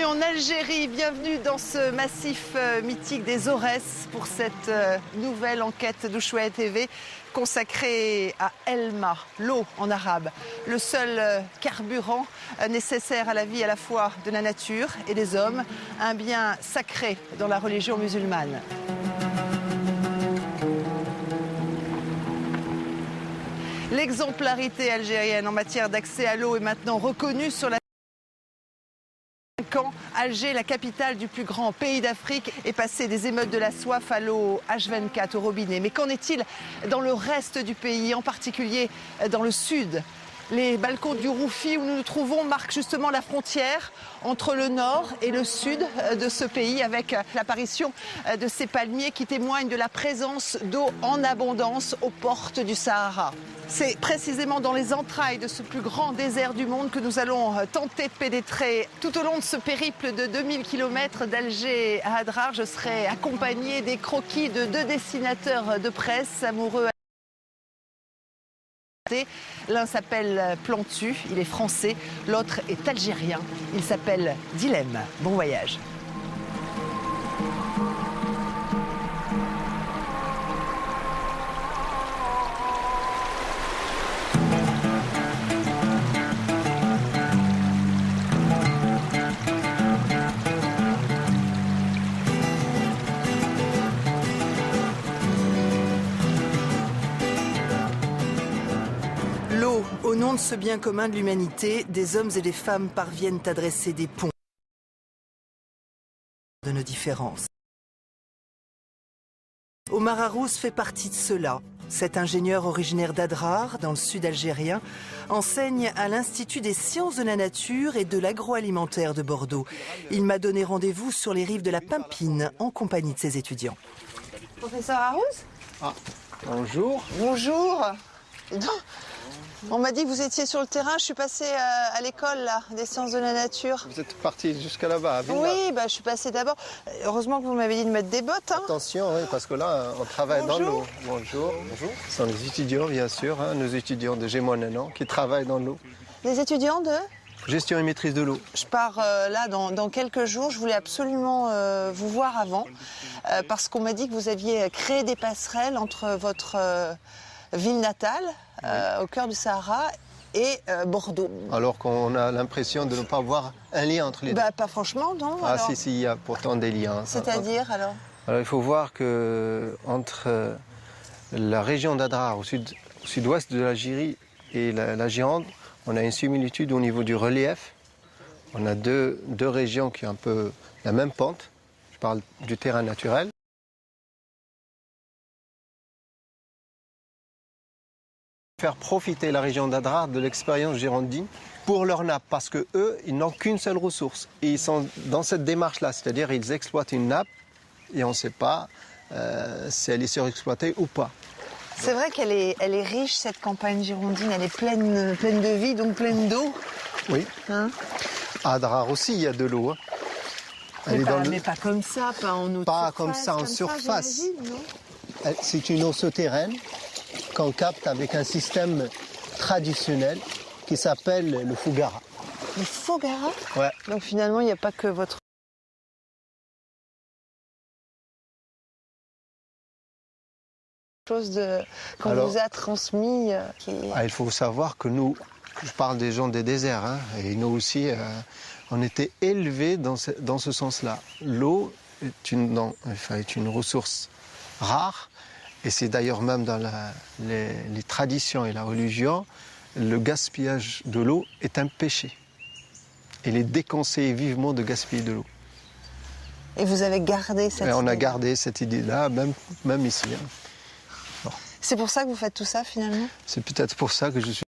Bienvenue en Algérie, bienvenue dans ce massif mythique des Aurès pour cette nouvelle enquête d'Ushuaïa TV consacrée à Elma, l'eau en arabe, le seul carburant nécessaire à la vie à la fois de la nature et des hommes, un bien sacré dans la religion musulmane. L'exemplarité algérienne en matière d'accès à l'eau est maintenant reconnue sur la Alger, la capitale du plus grand pays d'Afrique, est passée des émeutes de la soif à l'eau H24 au robinet. Mais qu'en est-il dans le reste du pays, en particulier dans le sud ? Les balcons du Roufi où nous nous trouvons marquent justement la frontière entre le nord et le sud de ce pays, avec l'apparition de ces palmiers qui témoignent de la présence d'eau en abondance aux portes du Sahara. C'est précisément dans les entrailles de ce plus grand désert du monde que nous allons tenter de pénétrer. Tout au long de ce périple de 2000 km d'Alger à Adrar, je serai accompagnée des croquis de deux dessinateurs de presse amoureux. L'un s'appelle Plantu, il est français, l'autre est algérien, il s'appelle Dilemme. Bon voyage. L'eau, au nom de ce bien commun de l'humanité, des hommes et des femmes parviennent à dresser des ponts de nos différences. Omar Arous fait partie de cela. Cet ingénieur originaire d'Adrar, dans le sud algérien, enseigne à l'Institut des sciences de la nature et de l'agroalimentaire de Bordeaux. Il m'a donné rendez-vous sur les rives de la Pimpine en compagnie de ses étudiants. Professeur Arous ? Ah, bonjour. Bonjour. On m'a dit que vous étiez sur le terrain, je suis passée à l'école là, des sciences de la nature. Vous êtes parti jusqu'à là-bas, à Villeneuve. Oui, je suis passée d'abord. Heureusement que vous m'avez dit de mettre des bottes. Hein. Attention, oui, parce que là, on travaille Bonjour. dans l'eau. Bonjour. Bonjour. Ce sont les étudiants, bien sûr, nos étudiants de Gémois-Nanan qui travaillent dans l'eau. Les étudiants de Gestion et maîtrise de l'eau. Je pars là dans quelques jours. Je voulais absolument vous voir avant parce qu'on m'a dit que vous aviez créé des passerelles entre votre ville natale, au cœur du Sahara, et Bordeaux. Alors qu'on a l'impression de ne pas voir un lien entre les deux. Pas franchement, non. Ah alors. si, il y a pourtant des liens. C'est-à-dire alors il faut voir que entre la région d'Adrar, au sud-ouest de l'Algérie, et la Gironde, on a une similitude au niveau du relief. On a deux régions qui ont un peu la même pente. Je parle du terrain naturel. Faire profiter la région d'Adrar de l'expérience girondine pour leur nappe, parce que eux, ils n'ont qu'une seule ressource. Et ils sont dans cette démarche-là, c'est-à-dire ils exploitent une nappe et on ne sait pas si elle est surexploitée ou pas. C'est vrai qu'elle est riche, cette campagne girondine, elle est pleine de vie, donc pleine d'eau. Oui. Hein? À Adrar aussi, il y a de l'eau. Mais pas comme ça, pas en eau de surface. Pas comme ça en surface. C'est une eau souterraine qu'on capte avec un système traditionnel qui s'appelle le Fougara. Le Fougara ? Ouais. Donc finalement, il n'y a pas que votre chose qu'on vous a transmis. Il faut savoir que nous, je parle des gens des déserts, et nous aussi, on était élevés dans ce sens-là. L'eau est une ressource rare. Et c'est d'ailleurs même dans les traditions et la religion, le gaspillage de l'eau est un péché. Il est déconseillé vivement de gaspiller de l'eau. Et vous avez gardé cette idée? On a gardé cette idée-là, même ici. Bon. C'est pour ça que vous faites tout ça finalement? C'est peut-être pour ça que je suis...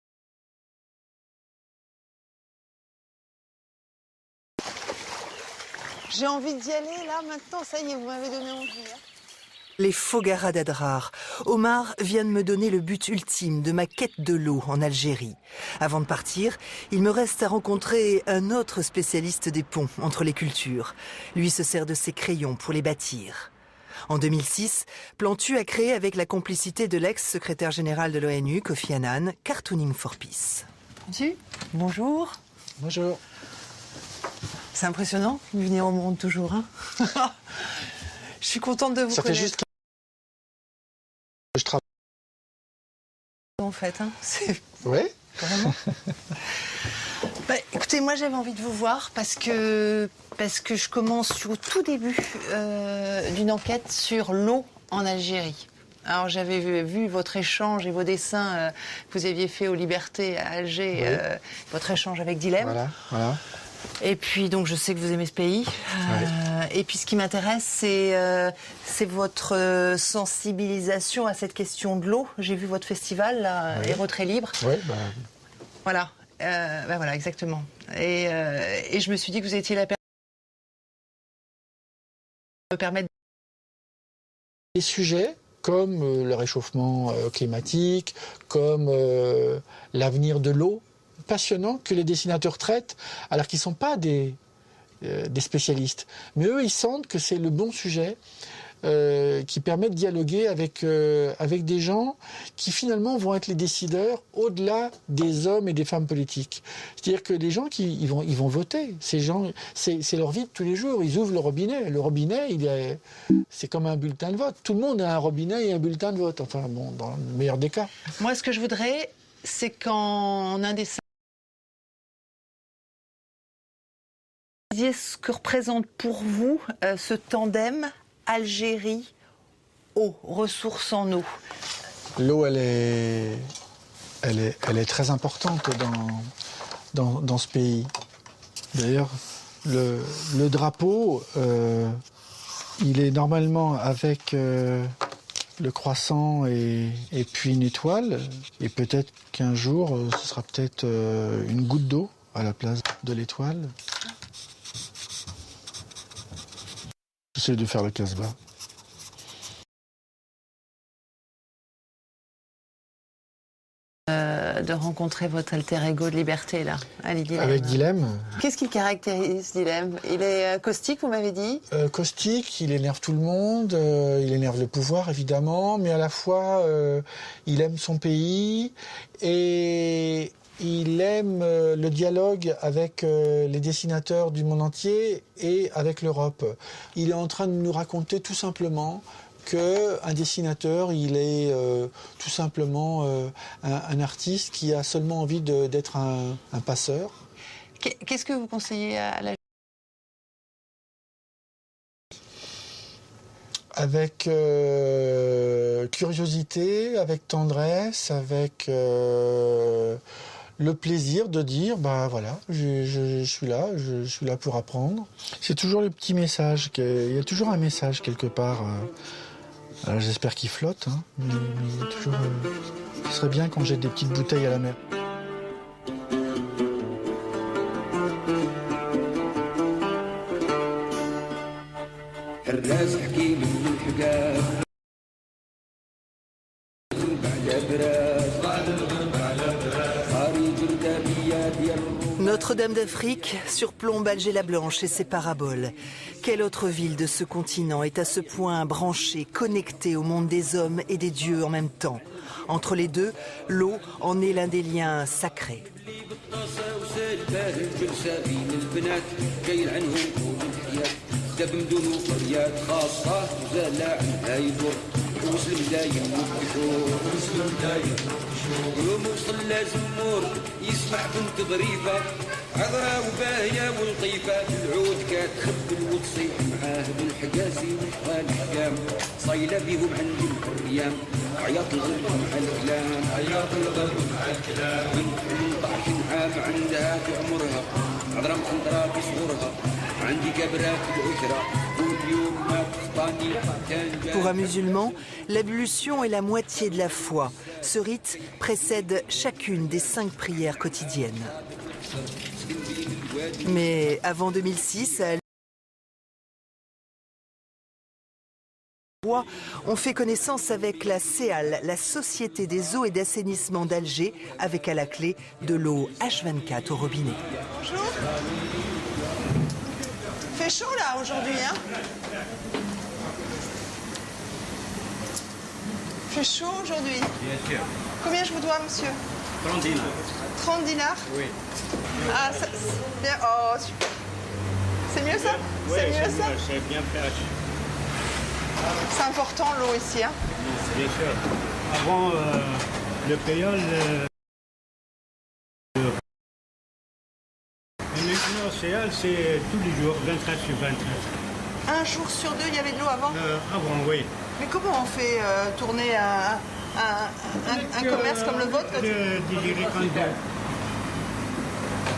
J'ai envie d'y aller là maintenant, ça y est, vous m'avez donné envie. Les Fougara d'Adrar. Omar vient de me donner le but ultime de ma quête de l'eau en Algérie. Avant de partir, il me reste à rencontrer un autre spécialiste des ponts entre les cultures. Lui se sert de ses crayons pour les bâtir. En 2006, Plantu a créé avec la complicité de l'ex-secrétaire général de l'ONU, Kofi Annan, Cartooning for Peace. Plantu, bonjour. Bonjour. C'est impressionnant, venir au monde toujours. Hein. Je suis contente de vous Ça connaître. fait juste que je travaille. En fait, hein. C'est Oui. vraiment. Bah, écoutez, moi j'avais envie de vous voir parce que je commence au tout début d'une enquête sur l'eau en Algérie. Alors j'avais vu votre échange et vos dessins que vous aviez fait aux Libertés à Alger, Oui. votre échange avec Dilem. Voilà. Et puis donc je sais que vous aimez ce pays. Et puis ce qui m'intéresse c'est votre sensibilisation à cette question de l'eau. J'ai vu votre festival là, Oui. Héros très libre. Oui, bah, Voilà. Voilà, exactement. Et je me suis dit que vous étiez la personne qui me permettre. des sujets comme le réchauffement climatique, comme l'avenir de l'eau, passionnants que les dessinateurs traitent, alors qu'ils ne sont pas des spécialistes. Mais eux, ils sentent que c'est le bon sujet qui permet de dialoguer avec des gens qui finalement vont être les décideurs au-delà des hommes et des femmes politiques. C'est-à-dire que les gens ils vont voter. Ces gens, c'est leur vie de tous les jours. Ils ouvrent le robinet. Le robinet, c'est comme un bulletin de vote. Tout le monde a un robinet et un bulletin de vote. Enfin bon, dans le meilleur des cas. Moi, ce que je voudrais, c'est qu'en un des ce que représente pour vous ce tandem Algérie-eau, ressources en eau. L'eau, elle est très importante dans ce pays. D'ailleurs, le drapeau, il est normalement avec le croissant et puis une étoile. Et peut-être qu'un jour, ce sera peut-être une goutte d'eau à la place de l'étoile. J'essaie de faire le casse-bas. De rencontrer votre alter ego de liberté, là, Ali Dilem. Avec Dilem. Qu'est-ce qui caractérise Dilem? Il est caustique, vous m'avez dit? Caustique, il énerve tout le monde, il énerve le pouvoir évidemment, mais à la fois il aime son pays et il aime le dialogue avec les dessinateurs du monde entier et avec l'Europe. Il est en train de nous raconter tout simplement qu'un dessinateur, il est tout simplement un artiste qui a seulement envie d'être un passeur. Qu'est-ce que vous conseillez à la... Avec curiosité, avec tendresse, avec le plaisir de dire, bah voilà, je suis là pour apprendre. C'est toujours le petit message, il y a toujours un message quelque part. Alors j'espère qu'il flotte, hein, mais il y a toujours. Ce serait bien qu'on jette des petites bouteilles à la mer. Notre-Dame d'Afrique surplombe Alger-la-Blanche et ses paraboles. Quelle autre ville de ce continent est à ce point branchée, connectée au monde des hommes et des dieux en même temps? Entre les deux, l'eau en est l'un des liens sacrés. وموصل لازمور يسمح بنت ظريفة عذرا وباهية ولطيفة بالعود كتخبل وتصيح معاه بالحقاسي والحكام صايلة بيهم عند الريام عياط الغرب مع الكلام عياط الغرب مع الكلام من طعش عام عندها في عمرها عذرا مخنطرة في صغرها عندي كبرات العشرة واليوم ما تخطاني. Pour un musulman, l'ablution est la moitié de la foi. Ce rite précède chacune des 5 prières quotidiennes. Mais avant 2006, on fait connaissance avec la SEAL, la Société des eaux et d'assainissement d'Alger, avec à la clé de l'eau H24 au robinet. Bonjour. Il fait chaud là aujourd'hui, hein? Il fait chaud aujourd'hui? Bien sûr. Combien je vous dois, monsieur? 30 dinars. 30 dinars? Oui. Ah, ça, c'est bien. Oh, super. C'est mieux ça? C'est mieux ça? C'est bien fait. C'est important l'eau ici, hein? Bien sûr. Avant, le péage... Et maintenant, l'océan, c'est tous les jours, 24 sur 24. Un jour sur deux, il y avait de l'eau avant? Avant, oui. Mais comment on fait tourner un commerce comme le vôtre? De digérer quand même.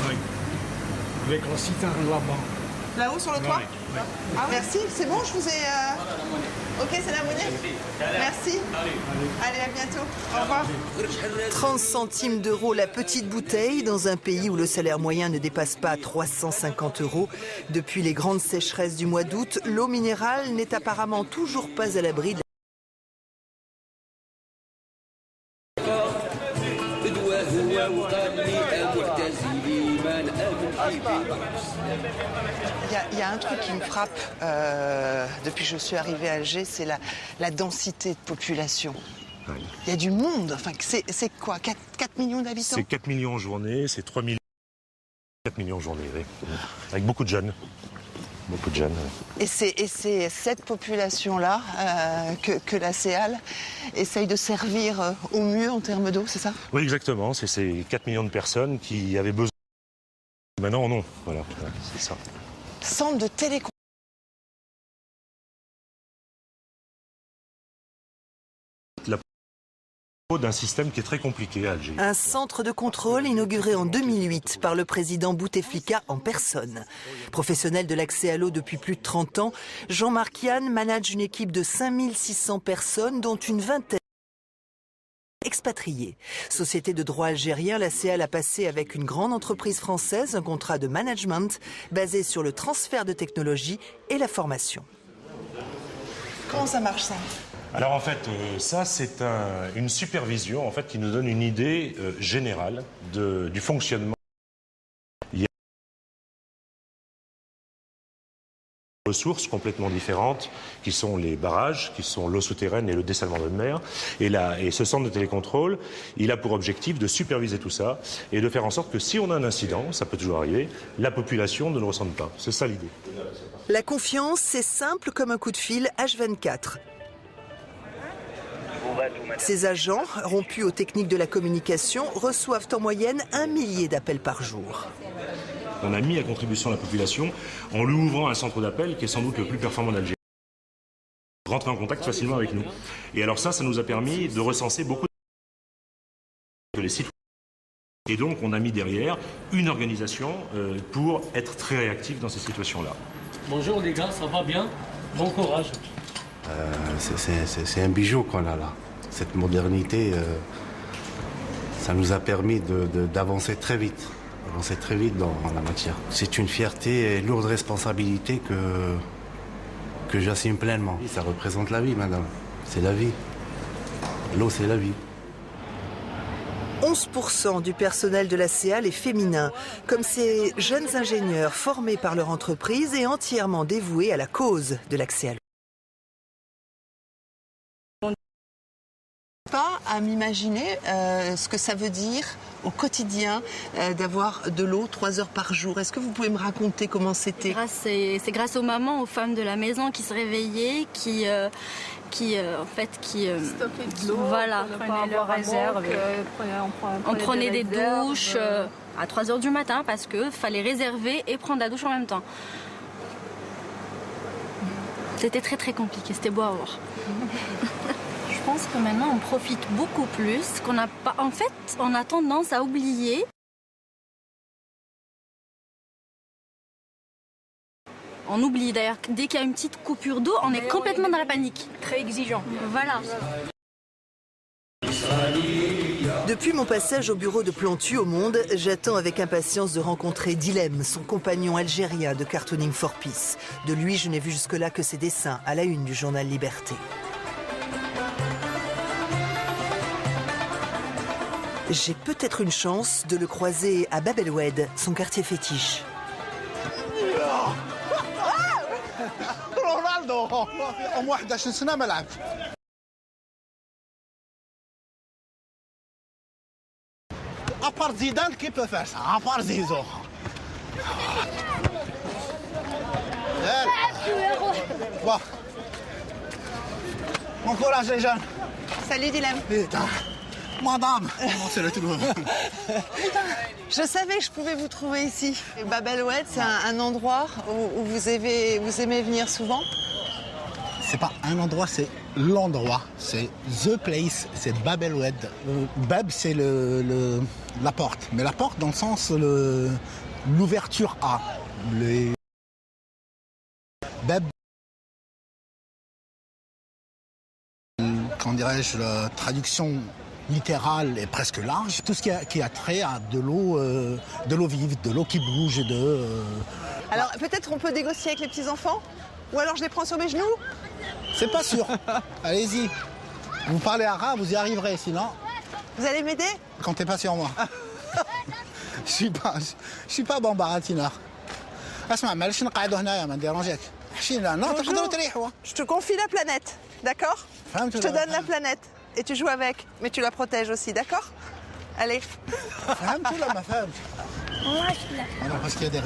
Oui. Avec un citerne là-bas. Là-haut sur le toit? Oui, oui. Ah, merci, c'est bon, je vous ai... Ok, c'est la monnaie? Merci. Allez, à bientôt. Au revoir. 30 centimes d'euros la petite bouteille dans un pays où le salaire moyen ne dépasse pas 350 euros. Depuis les grandes sécheresses du mois d'août, l'eau minérale n'est apparemment toujours pas à l'abri de Il y a un truc qui me frappe depuis que je suis arrivée à Alger, c'est la densité de population. Ouais. Il y a du monde. Enfin, c'est quoi, 4 millions d'habitants? C'est 4 millions en journée, c'est 3 millions. 4 millions en journée, oui. Avec beaucoup de jeunes. Beaucoup de jeunes. Et c'est cette population-là que la CEAL essaye de servir au mieux en termes d'eau, c'est ça? Oui, exactement. C'est ces 4 millions de personnes qui avaient besoin. Maintenant, non. Voilà, c'est ça. Centre de télécom. La d'un système qui est très compliqué à Alger. un centre de contrôle inauguré en 2008 par le président Bouteflika en personne. Professionnel de l'accès à l'eau depuis plus de 30 ans, Jean-Marc Yann manage une équipe de 5600 personnes, dont une vingtaine expatriés. Société de droit algérien, la CEAL a passé avec une grande entreprise française un contrat de management basé sur le transfert de technologie et la formation. Comment ça marche ça? Alors en fait, ça c'est une supervision en fait, qui nous donne une idée générale du fonctionnement. Il y a des ressources complètement différentes qui sont les barrages, qui sont l'eau souterraine et le dessalement de mer. Et ce centre de télécontrôle, il a pour objectif de superviser tout ça et de faire en sorte que si on a un incident, ça peut toujours arriver, la population ne le ressente pas. C'est ça l'idée. La confiance, c'est simple comme un coup de fil H24. Ces agents, rompus aux techniques de la communication, reçoivent en moyenne 1 millier d'appels par jour. On a mis à contribution la population en lui ouvrant un centre d'appel qui est sans doute le plus performant d'Algérie. Rentrer en contact facilement avec nous. Et alors ça nous a permis de recenser beaucoup de les citoyens. Et donc on a mis derrière une organisation pour être très réactif dans ces situations-là. Bonjour les gars, ça va bien? Bon courage. C'est un bijou qu'on a là. Cette modernité, ça nous a permis d'avancer très vite. Avancer très vite dans la matière. C'est une fierté et une lourde responsabilité que j'assume pleinement. Ça représente la vie, madame. C'est la vie. L'eau, c'est la vie. 11% du personnel de la CEAL est féminin, comme ces jeunes ingénieurs formés par leur entreprise et entièrement dévoués à la cause de l'accès à l'eau. Pas à m'imaginer ce que ça veut dire au quotidien d'avoir de l'eau 3 heures par jour. Est-ce que vous pouvez me raconter comment c'était? C'est grâce aux mamans, aux femmes de la maison qui se réveillaient, qui stockaient de l'eau, voilà, prenaient leur réserve. on prenait des douches à 3 heures du matin parce qu'il fallait réserver et prendre la douche en même temps. C'était très très compliqué, c'était beau à voir. Je pense que maintenant on profite beaucoup plus, qu'on n'a pas. En fait, on a tendance à oublier. On oublie d'ailleurs, dès qu'il y a une petite coupure d'eau, on est complètement dans la panique. Très exigeant. Voilà. Depuis mon passage au bureau de Plantu au Monde, j'attends avec impatience de rencontrer Dilem, son compagnon algérien de Cartooning for Peace. De lui, je n'ai vu jusque-là que ses dessins à la une du journal Liberté. J'ai peut-être une chance de le croiser à Bab El Oued, son quartier fétiche. رونالدو ام 21 سنه ما لعب ابار زيدان كي بو فير سا ابار زيزو Bon. Bon courage les jeunes. Salut Dilem. Madame, c'est le tout. Je savais que je pouvais vous trouver ici. Bab el Oued, c'est un endroit où vous aimez venir souvent? C'est pas un endroit, c'est l'endroit. C'est the place, c'est Bab el Oued. Bab, c'est la porte. Mais la porte dans le sens l'ouverture à. Bab, comment dirais-je, la traduction littérale est presque large. Tout ce qui a trait à de l'eau vive, de l'eau qui bouge et de... Alors peut-être on peut négocier avec les petits-enfants? Ou alors je les prends sur mes genoux? C'est pas sûr. Allez-y. Vous parlez arabe, vous y arriverez, sinon... Vous allez m'aider? Comptez pas sur moi. Je suis pas bon baratineur. اسمع معلش نقعدوا هنايا ما نديرونجيك. Non, je te confie la planète, d'accord? Je te donne la planète et tu joues avec, mais tu la protèges aussi, d'accord? Allez. فهمت ولا ما فهمت؟ انا parce qu'il y a des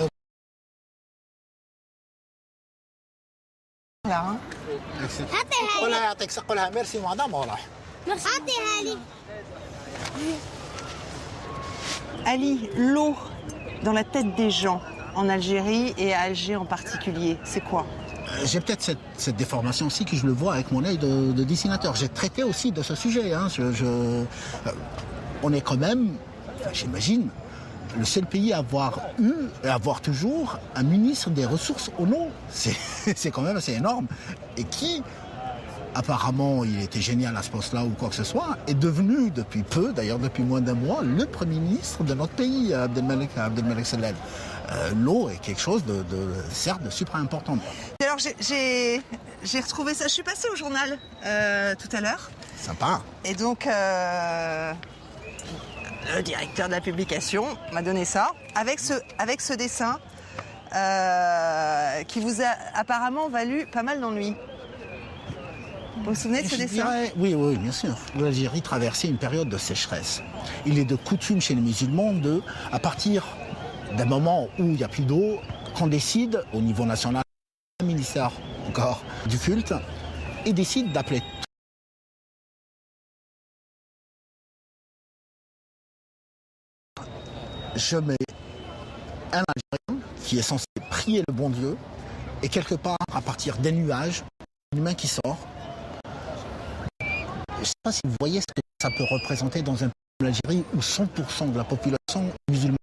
Là, hein. قولها يعطيك قولها ميرسي مدام وراح. عطيها لي. Ali, l'eau dans la tête des gens en Algérie et à Alger en particulier, c'est quoi? J'ai peut-être cette déformation aussi que je le vois avec mon œil de dessinateur. J'ai traité aussi de ce sujet. Hein. On est quand même, j'imagine, le seul pays à avoir eu et à avoir toujours un ministre des ressources en eau. C'est quand même assez énorme. Et qui, apparemment, il était génial à ce poste-là ou quoi que ce soit, est devenu depuis peu, d'ailleurs depuis moins d'un mois, le Premier ministre de notre pays, Abdelmalek Sellal. L'eau est quelque chose certes, de super important. Alors j'ai retrouvé ça, je suis passée au journal tout à l'heure. Sympa. Et donc le directeur de la publication m'a donné ça, avec ce dessin qui vous a apparemment valu pas mal d'ennuis. Vous vous souvenez de ce dessin? Oui, bien sûr. L'Algérie traversait une période de sécheresse. Il est de coutume chez les musulmans à partir d'un moment où il n'y a plus d'eau, qu'on décide au niveau national, un ministère encore du culte, et décide d'appeler je mets un Algérien qui est censé prier le bon Dieu, et quelque part, à partir des nuages, une main qui sort. Je ne sais pas si vous voyez ce que ça peut représenter dans un pays comme l'Algérie où 100% de la population est musulmane.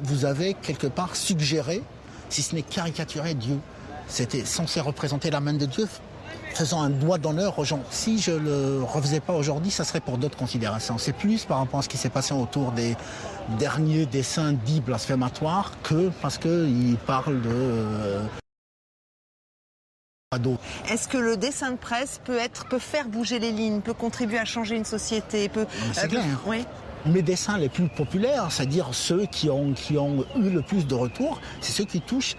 Vous avez quelque part suggéré, si ce n'est caricaturé, Dieu. C'était censé représenter la main de Dieu, faisant un doigt d'honneur aux gens. Si je ne le refaisais pas aujourd'hui, ça serait pour d'autres considérations. C'est plus par rapport à ce qui s'est passé autour des derniers dessins dits blasphématoires que parce qu'ils parlent de... Est-ce que le dessin de presse peut faire bouger les lignes, peut contribuer à changer une société, C'est clair. Oui. Mes dessins les plus populaires, c'est-à-dire ceux qui ont eu le plus de retours, c'est ceux qui touchent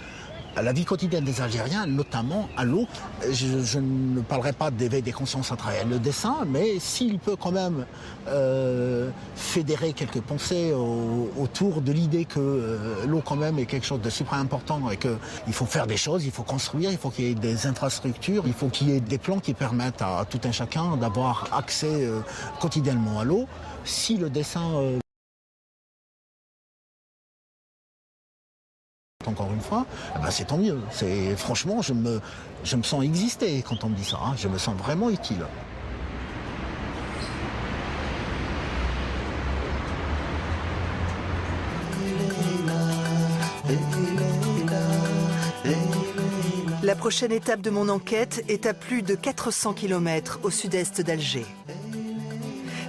à la vie quotidienne des Algériens, notamment à l'eau. Je ne parlerai pas d'éveil des consciences à travers le dessin, mais s'il peut quand même fédérer quelques pensées autour de l'idée que l'eau quand même est quelque chose de super important et qu'il faut faire des choses, il faut construire, il faut qu'il y ait des infrastructures, il faut qu'il y ait des plans qui permettent à tout un chacun d'avoir accès quotidiennement à l'eau. Si le dessin... encore une fois, c'est tant mieux. Franchement, je me sens exister quand on me dit ça. Hein. Je me sens vraiment utile. La prochaine étape de mon enquête est à plus de 400 km au sud-est d'Alger.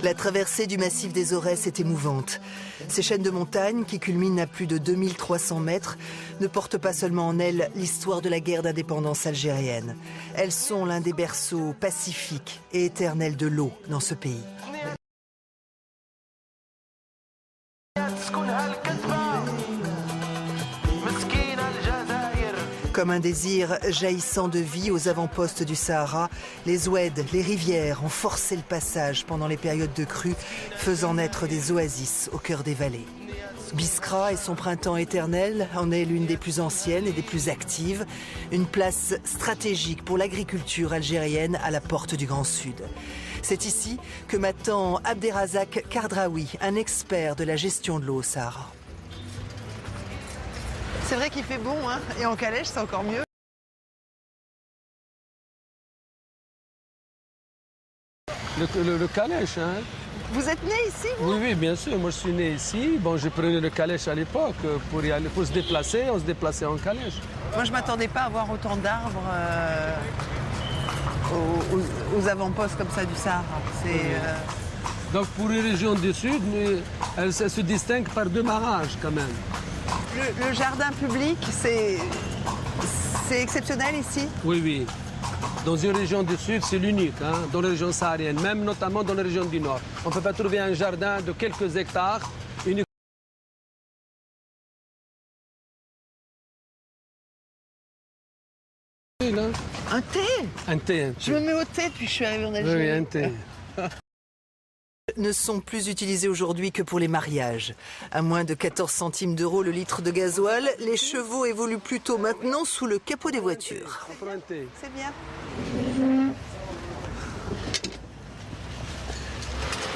La traversée du massif des Aurès est émouvante. Ces chaînes de montagnes, qui culminent à plus de 2300 mètres, ne portent pas seulement en elles l'histoire de la guerre d'indépendance algérienne. Elles sont l'un des berceaux pacifiques et éternels de l'eau dans ce pays. Comme un désir jaillissant de vie aux avant-postes du Sahara, les oueds, les rivières ont forcé le passage pendant les périodes de crue, faisant naître des oasis au cœur des vallées. Biskra et son printemps éternel en est l'une des plus anciennes et des plus actives, une place stratégique pour l'agriculture algérienne à la porte du Grand Sud. C'est ici que m'attend Abderrazak Kardraoui, un expert de la gestion de l'eau au Sahara. C'est vrai qu'il fait bon, hein, et en calèche, c'est encore mieux. Le calèche, hein. Vous êtes né ici, vous? Oui, oui, bien sûr. Moi, je suis né ici. Bon, je prenais le calèche à l'époque pour y aller, pour se déplacer. On se déplaçait en calèche. Moi, je ne m'attendais pas à voir autant d'arbres aux avant-postes comme ça du Sahara. Donc, pour les régions du Sud, elles se distinguent par 2 barrages, quand même. Le jardin public, c'est exceptionnel ici? Oui, oui. Dans une région du Sud, c'est l'unique, hein, dans la région saharienne, même notamment dans la région du Nord. On ne peut pas trouver un jardin de quelques hectares uniquement. Un thé? Un thé. Je me mets au thé depuis que je suis arrivée en Algérie. Oui, un thé. Ne sont plus utilisés aujourd'hui que pour les mariages. À moins de 14 centimes d'euros le litre de gasoil, les chevaux évoluent plutôt maintenant sous le capot des voitures. C'est bien.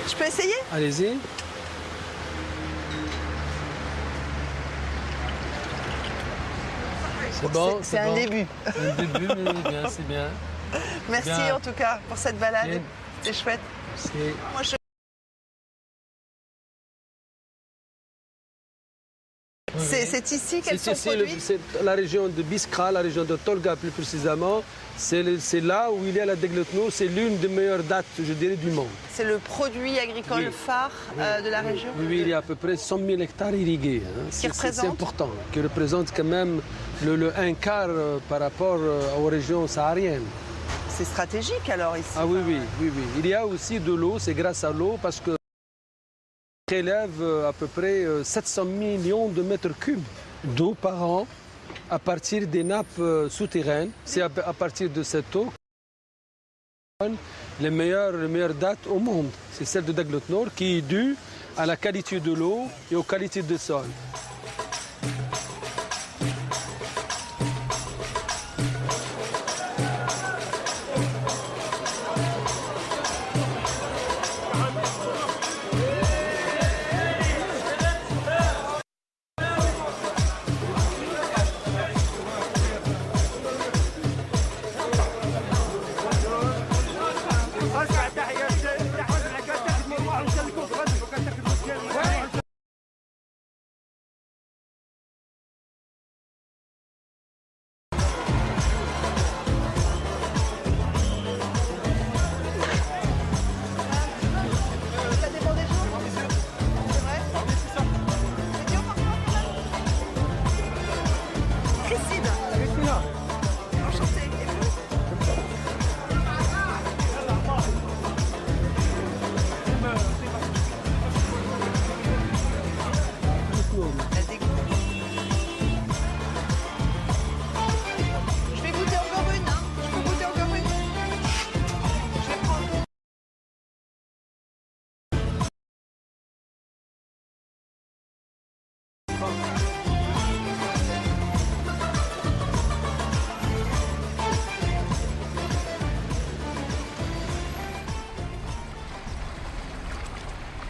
Je peux essayer? Allez-y. C'est bon, c'est un début. Un début, mais bien, c'est bien. Merci bien. En tout cas pour cette balade. Bien. C'est chouette. Moi, C'est ici qu'elles sont produites? C'est la région de Biskra, la région de Tolga plus précisément. C'est là où il y a la Degletno. C'est l'une des meilleures dates, je dirais, du monde. C'est le produit agricole phare de la région? Oui, il y a à peu près 100 000 hectares irrigués. Hein. C'est important, qui représente quand même le 1/4 par rapport aux régions sahariennes. C'est stratégique alors ici? Ah oui, oui, oui, oui. Il y a aussi de l'eau, c'est grâce à l'eau parce que élève à peu près 700 millions de mètres cubes d'eau par an à partir des nappes souterraines. C'est à partir de cette eau les meilleures dates au monde. C'est celle de Degletno qui est due à la qualité de l'eau et aux qualités du sol.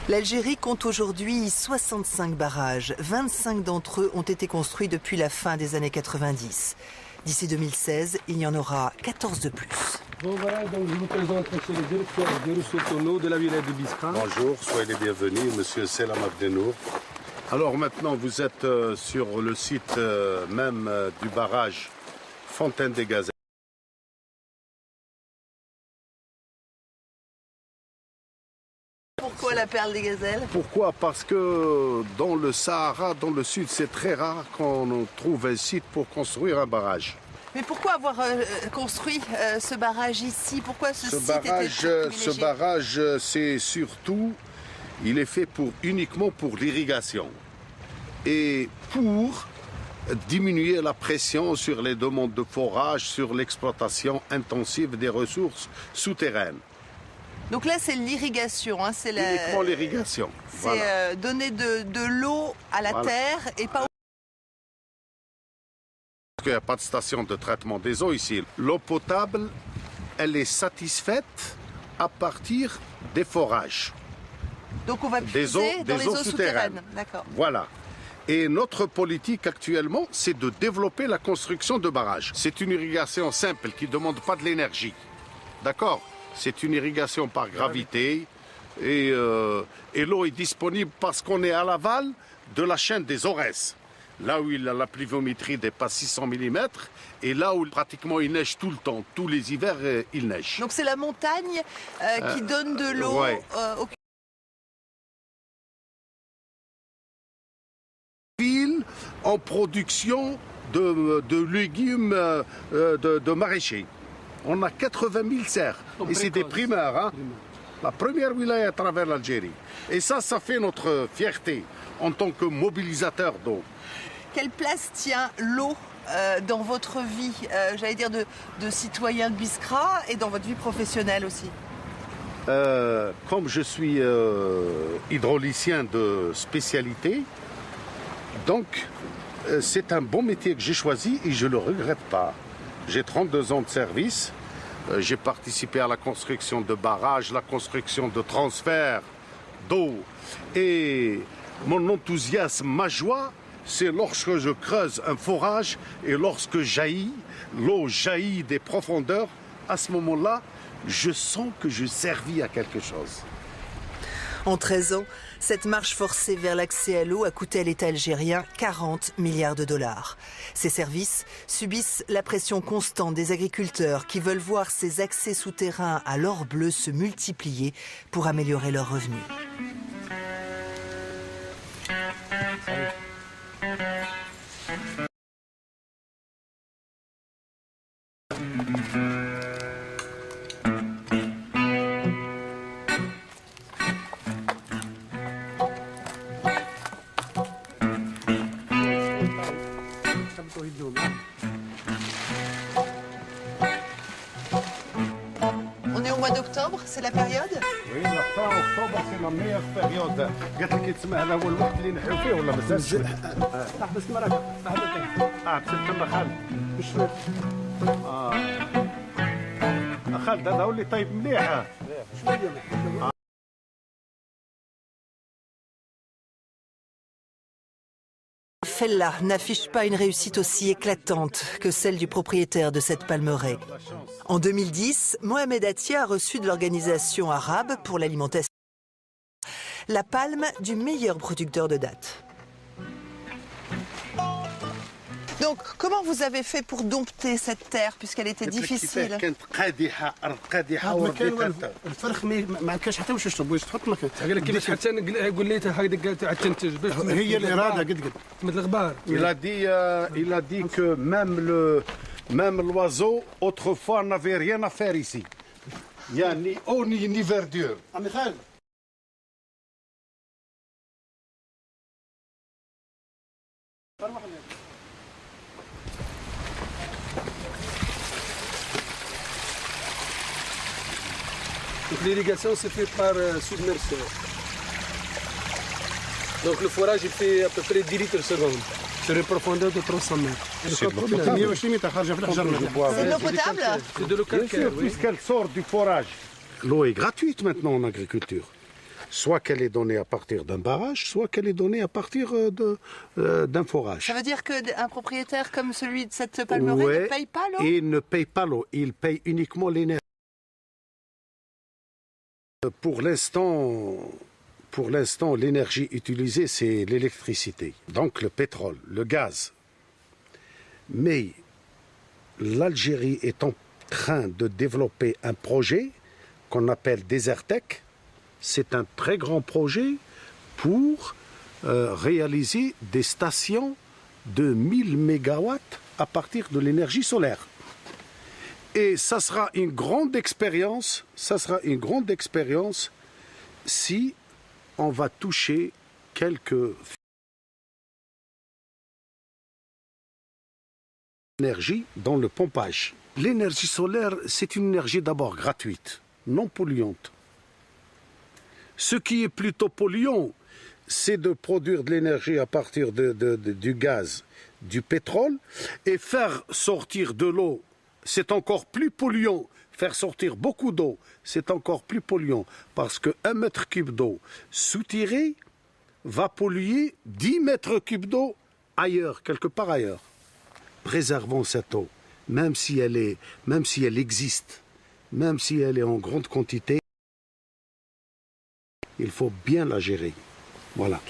L'Algérie compte aujourd'hui 65 barrages. 25 d'entre eux ont été construits depuis la fin des années 90. D'ici 2016, il y en aura 14 de plus. Bon voilà, donc je vous présente monsieur le directeur des ressources en eau de la wilaya de Biskra. Bonjour, soyez les bienvenus, monsieur Selam Abdenour. Alors maintenant, vous êtes sur le site même du barrage Fontaine des Gazelles. Pourquoi la perle des gazelles? Pourquoi? Parce que dans le Sahara, dans le sud, c'est très rare qu'on trouve un site pour construire un barrage. Mais pourquoi avoir construit ce barrage ici? Pourquoi ce site était privilégié? Ce barrage, c'est surtout, il est fait uniquement pour l'irrigation et pour diminuer la pression sur les demandes de forage, sur l'exploitation intensive des ressources souterraines. Donc là, c'est l'irrigation. Hein, c'est uniquement l'irrigation. C'est Voilà. donner de l'eau à la terre et pas... Parce qu'il n'y a pas de station de traitement des eaux ici. L'eau potable, elle est satisfaite à partir des forages. Donc on va puiser dans les eaux souterraines. D'accord. Voilà. Et notre politique actuellement, c'est de développer la construction de barrages. C'est une irrigation simple qui ne demande pas de l'énergie. D'accord? C'est une irrigation par gravité. Et l'eau est disponible parce qu'on est à l'aval de la chaîne des Aurès. Là où la pluviométrie dépasse 600 mm et là où pratiquement il neige tout le temps. Tous les hivers, il neige. Donc c'est la montagne qui donne de l'eau au en production de légumes de maraîchers. On a 80 000 serres. Et c'est des primeurs. Hein? La première wilaya à travers l'Algérie. Et ça fait notre fierté en tant que mobilisateur d'eau. Quelle place tient l'eau dans votre vie, j'allais dire de citoyen de Biskra et dans votre vie professionnelle aussi? Comme je suis hydraulicien de spécialité, donc c'est un bon métier que j'ai choisi et je ne le regrette pas. J'ai 32 ans de service, j'ai participé à la construction de barrages, la construction de transferts d'eau. Et mon enthousiasme, ma joie, c'est lorsque je creuse un forage et lorsque l'eau jaillit des profondeurs, à ce moment-là, je sens que je servis à quelque chose. En 13 ans, cette marche forcée vers l'accès à l'eau a coûté à l'État algérien 40 milliards de dollars. Ces services subissent la pression constante des agriculteurs qui veulent voir ces accès souterrains à l'or bleu se multiplier pour améliorer leurs revenus. On est au mois d'octobre, c'est la période? Oui, la fin octobre, c'est la meilleure période. قالت لك تسمع هذا هو الوقت اللي نحيو فيه ولا مازالش؟ احبس المراكب بس تما خالد مش خالد هذا هو اللي طيب مليح. Fella n'affiche pas une réussite aussi éclatante que celle du propriétaire de cette palmeraie. En 2010, Mohamed Atia a reçu de l'organisation arabe pour l'alimentation la palme du meilleur producteur de dattes. Donc, comment vous avez fait pour dompter cette terre puisqu'elle était difficile? كانت قادحه قادحه الفرخ ما كانش حتى واش تشرب واش تحط ما كان قال لك كيفاش حتى قول لي هكذا قالت عاد تنتج باش هي الاراده قد مثل الغبار. Il a dit que même l'oiseau autrefois n'avait rien à faire ici. Il n'y a ni eau ni verdure. عمي خالد Donc l'irrigation c'est fait par submersion. Donc le forage il fait à peu près 10 litres seconde sur une profondeur de 300 mètres. C'est de l'eau potable? C'est de l'eau calcaire, oui. Puisqu'elle sort du forage. L'eau est gratuite maintenant en agriculture. Soit qu'elle est donnée à partir d'un barrage, soit qu'elle est donnée à partir d'un forage. Ça veut dire qu'un propriétaire comme celui de cette palmeraie ne paye pas l'eau? Il ne paye pas l'eau, il paye uniquement l'énergie. Pour l'instant, l'énergie utilisée, c'est l'électricité, donc le pétrole, le gaz. Mais l'Algérie est en train de développer un projet qu'on appelle Desertec. C'est un très grand projet pour réaliser des stations de 1000 MW à partir de l'énergie solaire. Et ça sera une grande expérience, si on va toucher quelques L'énergie dans le pompage. L'énergie solaire, c'est une énergie d'abord gratuite, non polluante. Ce qui est plutôt polluant, c'est de produire de l'énergie à partir du gaz, du pétrole, et faire sortir de l'eau, c'est encore plus polluant. Faire sortir beaucoup d'eau, c'est encore plus polluant, parce qu'un mètre cube d'eau soutiré va polluer 10 mètres cubes d'eau ailleurs, quelque part ailleurs. Préservons cette eau, même si elle existe, même si elle est en grande quantité, il faut bien la gérer. Voilà.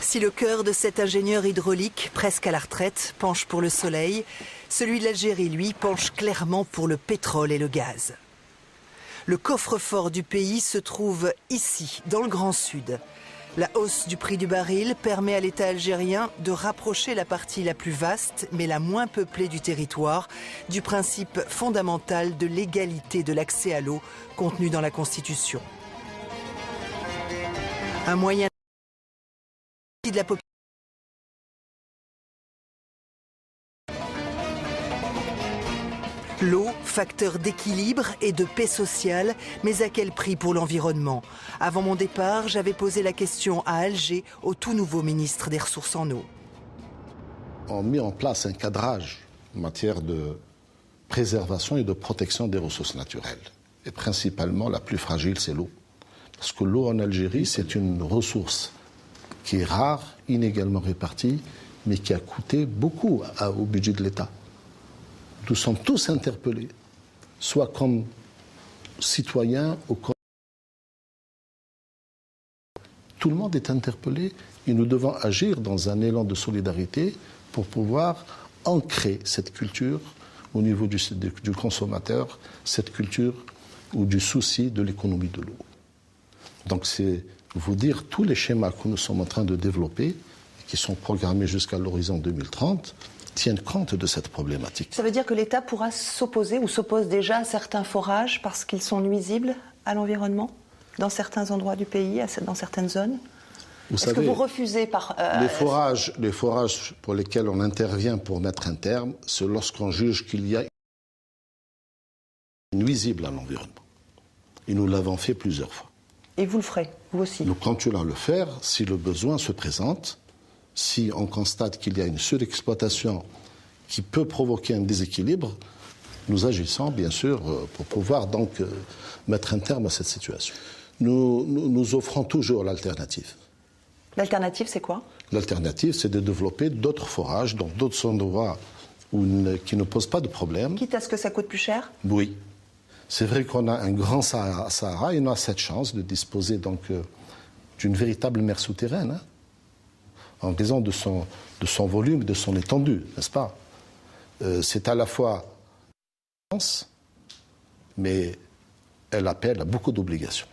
Si le cœur de cet ingénieur hydraulique, presque à la retraite, penche pour le soleil, celui de l'Algérie, lui, penche clairement pour le pétrole et le gaz. Le coffre-fort du pays se trouve ici, dans le Grand Sud. La hausse du prix du baril permet à l'État algérien de rapprocher la partie la plus vaste, mais la moins peuplée du territoire, du principe fondamental de l'égalité de l'accès à l'eau contenu dans la Constitution. Un moyen de la population. L'eau, facteur d'équilibre et de paix sociale, mais à quel prix pour l'environnement? Avant mon départ, j'avais posé la question à Alger, au tout nouveau ministre des Ressources en eau. On a mis en place un cadrage en matière de préservation et de protection des ressources naturelles. Et principalement, la plus fragile, c'est l'eau. Parce que l'eau en Algérie, c'est une ressource qui est rare, inégalement répartie, mais qui a coûté beaucoup au budget de l'État. Nous sommes tous interpellés, soit comme citoyens ou comme... Tout le monde est interpellé et nous devons agir dans un élan de solidarité pour pouvoir ancrer cette culture au niveau du consommateur, cette culture ou du souci de l'économie de l'eau. Donc c'est vous dire tous les schémas que nous sommes en train de développer, qui sont programmés jusqu'à l'horizon 2030, tiennent compte de cette problématique. Ça veut dire que l'État pourra s'opposer ou s'oppose déjà à certains forages parce qu'ils sont nuisibles à l'environnement dans certains endroits du pays, dans certaines zones? Est-ce que vous refusez par... Les forages pour lesquels on intervient pour mettre un terme, c'est lorsqu'on juge qu'il y a nuisible à l'environnement. Et nous l'avons fait plusieurs fois. Et vous le ferez, vous aussi? Nous continuons à le faire si le besoin se présente. Si on constate qu'il y a une surexploitation qui peut provoquer un déséquilibre, nous agissons bien sûr pour pouvoir donc mettre un terme à cette situation. Nous offrons toujours l'alternative. L'alternative, c'est quoi? L'alternative, c'est de développer d'autres forages dans d'autres endroits qui ne posent pas de problème. Quitte à ce que ça coûte plus cher? Oui. C'est vrai qu'on a un grand Sahara et on a cette chance de disposer donc d'une véritable mer souterraine, en raison de son volume, de son étendue, n'est-ce pas? C'est à la fois mais elle appelle à beaucoup d'obligations.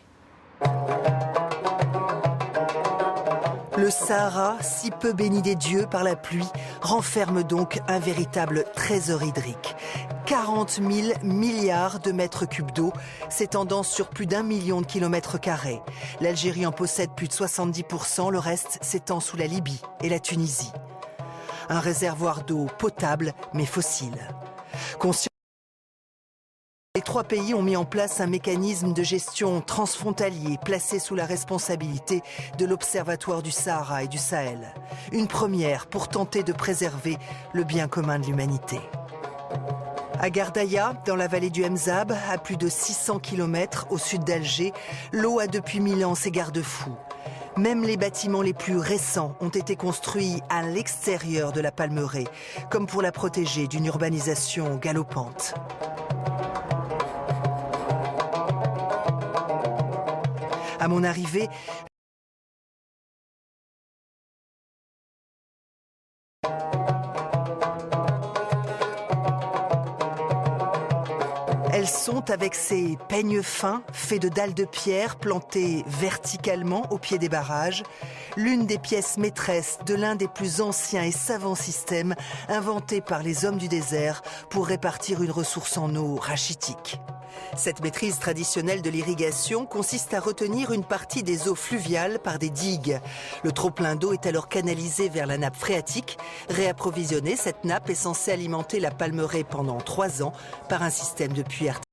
Le Sahara, si peu béni des dieux par la pluie, renferme donc un véritable trésor hydrique. 40 000 milliards de mètres cubes d'eau, s'étendant sur plus d'1 million de kilomètres carrés. L'Algérie en possède plus de 70%, le reste s'étend sous la Libye et la Tunisie. Un réservoir d'eau potable mais fossile. Les trois pays ont mis en place un mécanisme de gestion transfrontalier placé sous la responsabilité de l'Observatoire du Sahara et du Sahel. Une première pour tenter de préserver le bien commun de l'humanité. À Gardaïa, dans la vallée du Mzab, à plus de 600 km au sud d'Alger, l'eau a depuis 1000 ans ses garde-fous. Même les bâtiments les plus récents ont été construits à l'extérieur de la Palmeraie, comme pour la protéger d'une urbanisation galopante. À mon arrivée, elles sont avec ces peignes fins faits de dalles de pierre plantées verticalement au pied des barrages, l'une des pièces maîtresses de l'un des plus anciens et savants systèmes inventés par les hommes du désert pour répartir une ressource en eau rachitique. Cette maîtrise traditionnelle de l'irrigation consiste à retenir une partie des eaux fluviales par des digues. Le trop-plein d'eau est alors canalisé vers la nappe phréatique. Réapprovisionnée, cette nappe est censée alimenter la Palmeraie pendant 3 ans par un système de puits artificiels.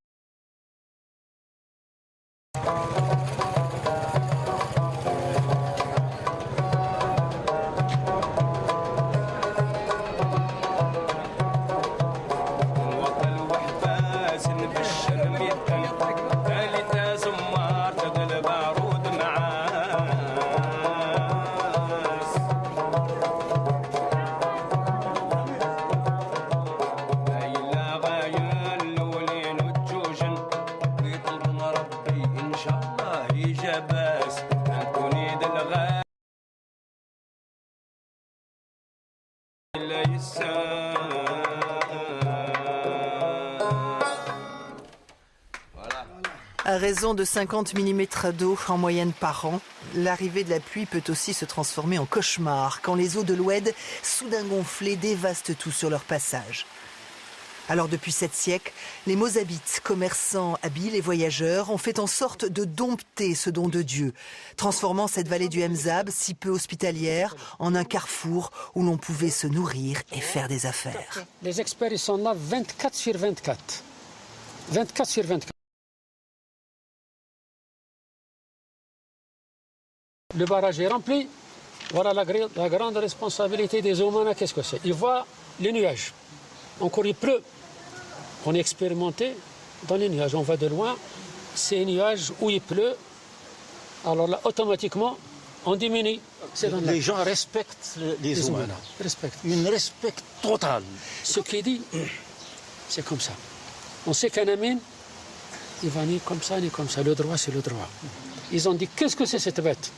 À raison de 50 mm d'eau en moyenne par an, l'arrivée de la pluie peut aussi se transformer en cauchemar quand les eaux de l'Oued, soudain gonflées, dévastent tout sur leur passage. Alors depuis 7 siècles, les Mozabites, commerçants habiles et voyageurs, ont fait en sorte de dompter ce don de Dieu, transformant cette vallée du Mzab, si peu hospitalière, en un carrefour où l'on pouvait se nourrir et faire des affaires. Les experts ils sont là 24 sur 24. 24 sur 24. Le barrage est rempli. Voilà la grande responsabilité des Oumana. Qu'est-ce que c'est? Ils voient les nuages. Encore il pleut. On est expérimenté dans les nuages. On va de loin. Ces nuages où il pleut, alors là, automatiquement, on diminue. Les gens respectent les Oumana. Respectent. Une respect total. Ce qui dit, c'est comme ça. On sait qu'un amine, il va ni comme ça, ni comme ça. Le droit, c'est le droit. Ils ont dit, qu'est-ce que c'est cette bête?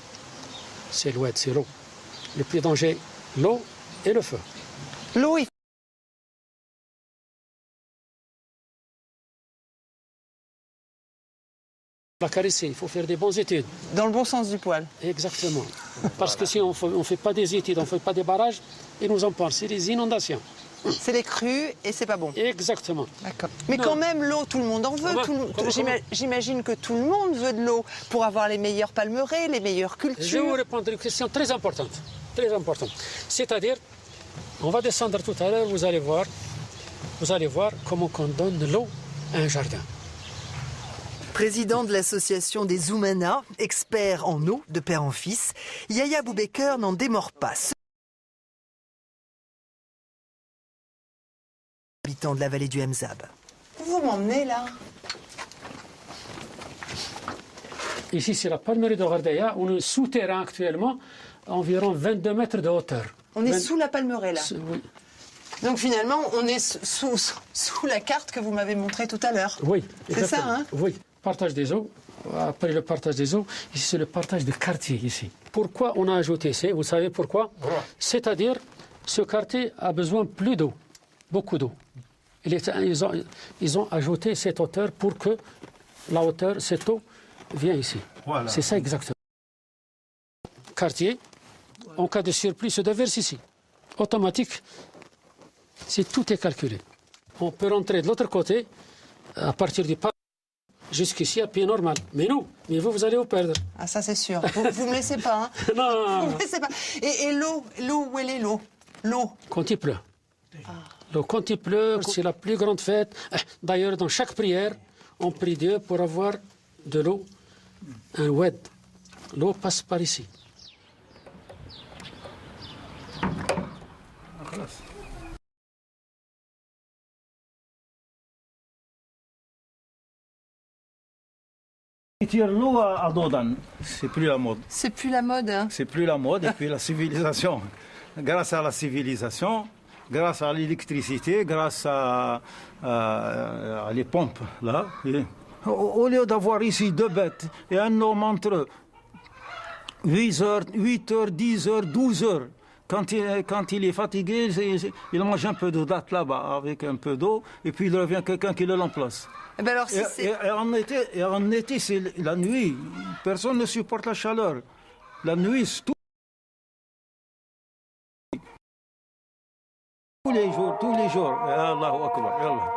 C'est l'oued, c'est l'eau. Le plus danger, l'eau et le feu. L'eau, il La caresser, il faut faire des bonnes études. Dans le bon sens du poil. Exactement. Parce que si on ne fait pas des études, on ne fait pas des barrages, ils nous en parlent. C'est les inondations. C'est les crues et c'est pas bon. Exactement. D'accord. Mais quand même, l'eau, tout le monde en veut. J'imagine que tout le monde veut de l'eau pour avoir les meilleures palmeraies, les meilleures cultures. Je vais vous répondre à une question très importante. Très importante. C'est-à-dire, on va descendre tout à l'heure, vous allez voir comment on donne l'eau à un jardin. Président de l'association des Oumana, expert en eau de père en fils, Yahya Boubaker n'en démord pas. Habitant de la vallée du Mzab. Vous m'emmenez là? Ici, c'est la palmeraie de Ghardaya. On est souterrain actuellement, à environ 22 mètres de hauteur. On est sous la palmeraie là? Oui. Donc finalement, on est sous la carte que vous m'avez montrée tout à l'heure. Oui. C'est ça, hein? Oui. Partage des eaux. Après le partage des eaux, ici c'est le partage de quartier ici. Pourquoi on a ajouté ça? Vous savez pourquoi? C'est-à-dire, ce quartier a besoin plus d'eau, beaucoup d'eau. Ils ont ajouté cette hauteur pour que la hauteur, cette eau, vienne ici. Voilà. C'est ça exactement. Quartier, en cas de surplus, se déverse ici. Automatique, si tout est calculé. On peut rentrer de l'autre côté, à partir du parc, jusqu'ici à pied normal. Mais vous allez vous perdre. Ah, ça c'est sûr. Vous me laissez pas, hein? Non. Vous me laissez pas. Et l'eau, où elle est l'eau? L'eau. Quand il pleut. L'eau, quand il pleut, c'est la plus grande fête. D'ailleurs, dans chaque prière, on prie Dieu pour avoir de l'eau, un oued. L'eau passe par ici. L'eau à Dodan, c'est plus la mode. C'est plus la mode, hein? C'est plus la mode, et puis la civilisation. Grâce à la civilisation, grâce à l'électricité, grâce à les pompes, là. Au lieu d'avoir ici 2 bêtes et un homme entre 8 heures, 10 heures, 12 heures, quand il est fatigué, il mange un peu de date là-bas avec un peu d'eau, et puis il revient quelqu'un qui le remplace. Eh ben alors, et en été, c'est la nuit. Personne ne supporte la chaleur. La nuit, c'est tous les jours. Allahu Akbar.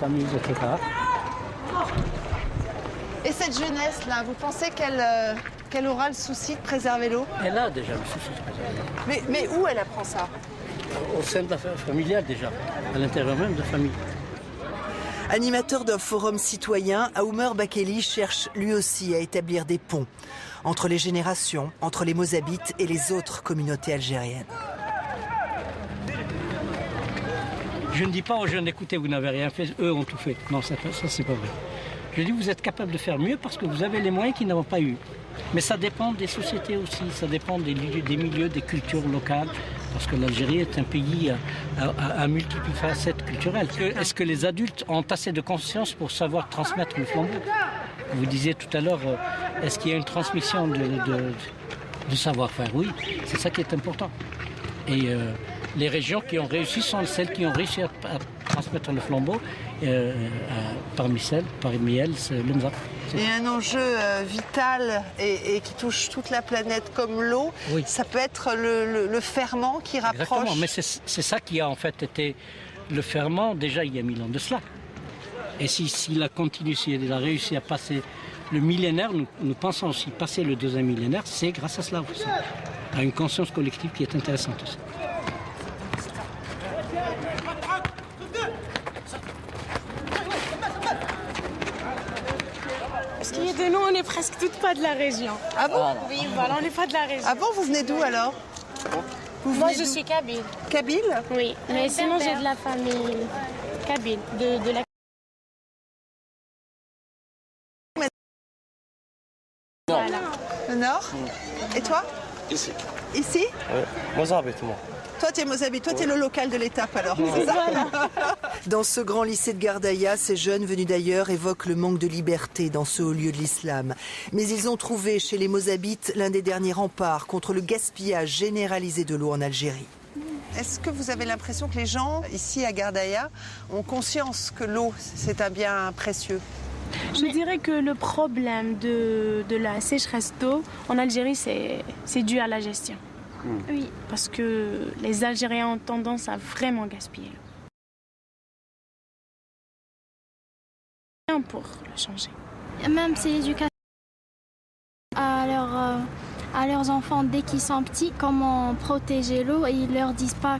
s'amuse, etc. Et cette jeunesse-là, vous pensez qu'elle aura le souci de préserver l'eau? Elle a déjà le souci de préserver l'eau. Mais où elle apprend ça? Au sein de la familiale déjà, à l'intérieur même de la famille. Animateur d'un forum citoyen, Aoumer Bakeli cherche lui aussi à établir des ponts entre les générations, entre les Mozabites et les autres communautés algériennes. Je ne dis pas aux jeunes, écoutez, vous n'avez rien fait, eux ont tout fait. Non, ça c'est pas vrai. Je dis, vous êtes capable de faire mieux parce que vous avez les moyens qu'ils n'ont pas eu. Mais ça dépend des sociétés aussi, ça dépend des milieux, des cultures locales. Parce que l'Algérie est un pays à multiples facettes culturelles. Est-ce que les adultes ont assez de conscience pour savoir transmettre le flambeau? Vous disiez tout à l'heure, est-ce qu'il y a une transmission de savoir-faire? Oui, c'est ça qui est important. Et les régions qui ont réussi sont celles qui ont réussi à transmettre le flambeau. Parmi elles, c'est le Mzab. Et un enjeu vital et qui touche toute la planète comme l'eau, oui. Ça peut être le ferment qui rapproche. Exactement, mais c'est ça qui a en fait été le ferment déjà il y a 1000 ans de cela. Et s'il a continué, s'il a réussi à passer le millénaire, nous pensons aussi passer le deuxième millénaire, c'est grâce à cela aussi, à une conscience collective qui est intéressante aussi. Parce qu'il y a de nous, on n'est presque toutes pas de la région. Ah bon? Oui, voilà, on n'est pas de la région. Ah bon, vous venez d'où alors? Moi, je suis kabyle. Kabyle? Oui, mais sinon j'ai de la famille kabyle, de la... Voilà. Le nord? Et toi? Ici. Ici? Oui, Mozabite, moi. Toi, tu es Mozabite, toi, tu es le local de l'étape alors, c'est ça? Dans ce grand lycée de Gardaïa, ces jeunes venus d'ailleurs évoquent le manque de liberté dans ce haut lieu de l'islam. Mais ils ont trouvé chez les Mozabites l'un des derniers remparts contre le gaspillage généralisé de l'eau en Algérie. Est-ce que vous avez l'impression que les gens, ici à Gardaïa, ont conscience que l'eau, c'est un bien précieux? Je dirais que le problème de la sécheresse d'eau en Algérie, c'est dû à la gestion. Oui, parce que les Algériens ont tendance à vraiment gaspiller. Pour le changer. Même c'est l'éducation à leurs enfants dès qu'ils sont petits, comment protéger l'eau, et ils leur disent pas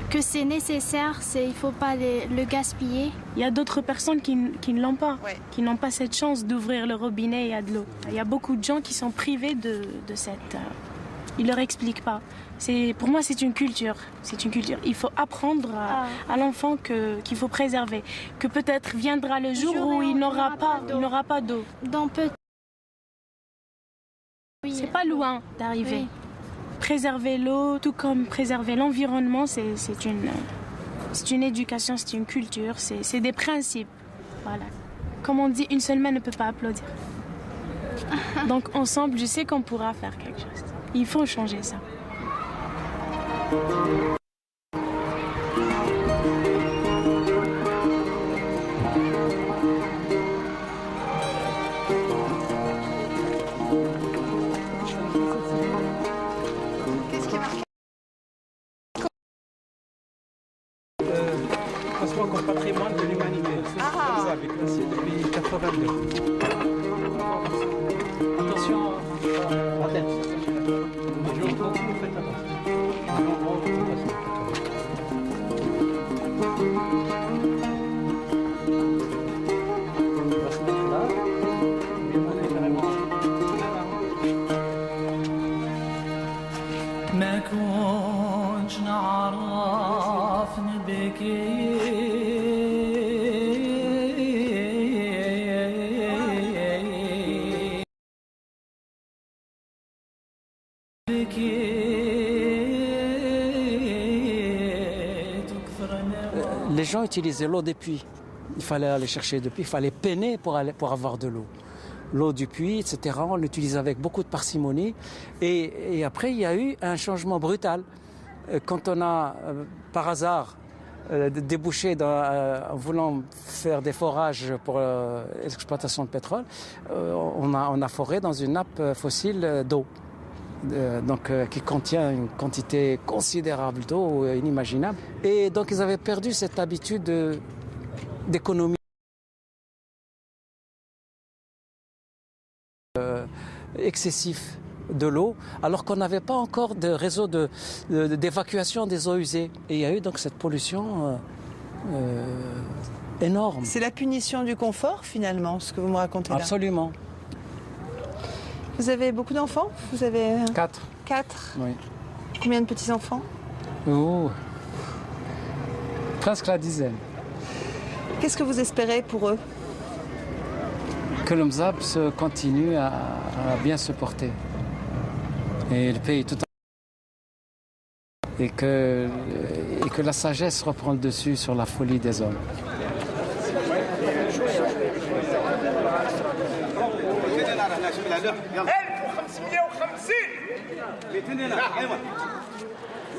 que c'est nécessaire, il ne faut pas le gaspiller. Il y a d'autres personnes qui ne l'ont pas, qui n'ont pas cette chance d'ouvrir le robinet et il y a de l'eau. Il y a beaucoup de gens qui sont privés de cette... Ils ne leur expliquent pas. Pour moi, c'est une culture. C'est une culture. Il faut apprendre à l'enfant qu'il faut préserver. Que peut-être viendra le jour où il n'aura pas d'eau. C'est pas loin d'arriver. Oui. Préserver l'eau, tout comme préserver l'environnement, c'est une éducation, c'est une culture, c'est des principes. Voilà. Comme on dit, une seule main ne peut pas applaudir. Donc ensemble, je sais qu'on pourra faire quelque chose. Il faut changer ça. Qu'est-ce qui est marqué? Passeport comme patrimoine de l'humanité. Ah. Ça, avec l'acier depuis 82. Attention à la tête. Les gens utilisaient l'eau des puits. Il fallait aller chercher des puits, il fallait peiner pour avoir de l'eau. L'eau du puits, etc., on l'utilisait avec beaucoup de parcimonie. Et après, il y a eu un changement brutal. Quand on a, par hasard, débouché en voulant faire des forages pour l'exploitation de pétrole, on a foré dans une nappe fossile d'eau. Qui contient une quantité considérable d'eau, inimaginable. Et donc ils avaient perdu cette habitude d'économie excessif de l'eau, alors qu'on n'avait pas encore de réseau d'évacuation des eaux usées. Et il y a eu donc cette pollution énorme. C'est la punition du confort, finalement, ce que vous me racontez là. Absolument. Vous avez beaucoup d'enfants? Vous avez 4. 4? Oui. Combien de petits-enfants? Oh. Presque la dizaine. Qu'est-ce que vous espérez pour eux? Que le Mzab continue à bien se porter. Et le pays tout en... et que la sagesse reprend le dessus sur la folie des hommes.